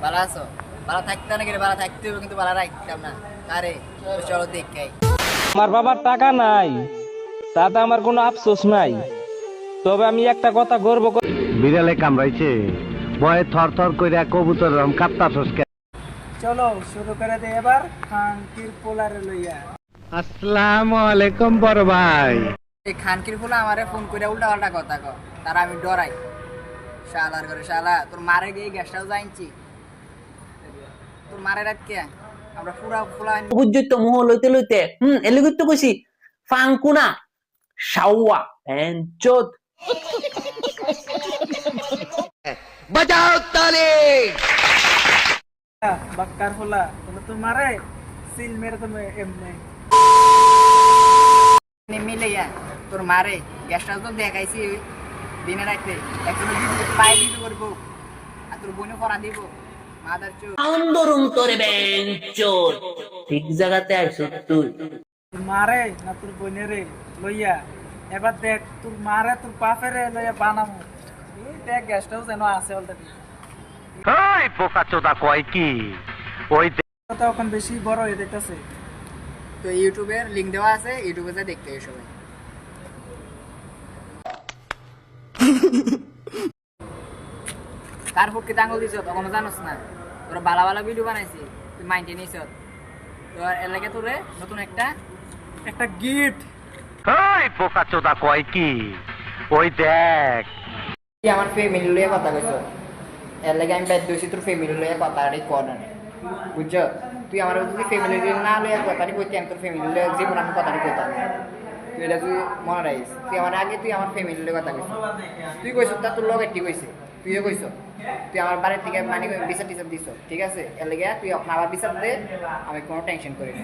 ভালো আছো? ভালো থাকতে না গেলে ভালো থাকতে হবে, কিন্তু ভালো রাখতাম না। আরে চলো দেখাই। আমার বাবার টাকা নাই, তাতে আমার কোনো আফসোস নাই। তবে আমি একটা কথা গর্ব করি, বিড়ালে কামড়াইছে, ভয়ে থর থর কইরা কবুতর রম কাঁপতাছস কে? চলো শুরু করে দে এবার খানকির পোলারে লইয়া। আসসালামু আলাইকুম বড় ভাই। এই খানকির ফুলা আমারে ফোন করে উল্টা পাল্টা কথা কও, তারা আমি ডরাই। শালার করে শালা, তোর মারে গিয়ে গ্যাসটাও যাইছি। তোর মারে রাত কে আমরা পুরা ফুলা বুঝত মোহ লইতে লইতে এলিগুত তো কইছি ফাঙ্কুনা শাওয়া এনচোদ বাজাও তালি। বাক্কার পোলা তুমি তো মারে সিল মেরে তুমি এমনি মিলে তোর মারে গ্যাসটাও তো দেখাইছি দিনে রাখতে। একজন পায়ে দিতে করবো, আর তোর বোনে পড়া দিব। মাদার চোখ আন্দরুম তোরে বেঞ্চোদ ঠিক জায়গাতে আইছো তুই। তোর মারে না তোর বোনেরে লইয়া এবার দেখ তোর মারে তোর বাপেরে লইয়া বানামু। এই দেখ গ্যাসটাও যেন আছে অলরেডি। ওই বোকা চোদা কয় কি? ওই কথা এখন বেশি বড় হয়ে যেতেছে। তো ইউটিউবের লিঙ্ক দেওয়া আছে, ইউটিউবে যা দেখতে হবে সবাই। কার ফুটকে আঙুল দিছ তখন জানোস না? তোরা ভালো ভালো ভিডিও বানাইছি, তুই মাইন্ডে নিছ। তোর এর লাগে তোরে নতুন একটা গিফট। ওই বোকা চোদা কয় কি? ওই দেখ তুই আমার ফ্যামিলি লইয়া কথা কইছ। এর লাগে আমি বাধ্য হইছি তোর ফ্যামিলি লইয়া কথাটাই কর না, বুঝছ? তুই আমার যদি ফ্যামিলি না লইয়া কথাটি কইতে, আমি তোর ফ্যামিলি লইয়া জীবন আমি কথাটি কইতাম। তুই এটা তুই মনে রাখিস। তুই আমার আগে তুই আমার ফ্যামিলি লইয়া কথা কইছ। তুই কইছ তা তোর লগে ঠিক কইছে, তুইও কইছ। তুই আমার বাড়ির থেকে মানে বিচার টিচার দিছ, ঠিক আছে? এর লাগে তুই আবার বিচার দে, আমি কোনো টেনশন করি না।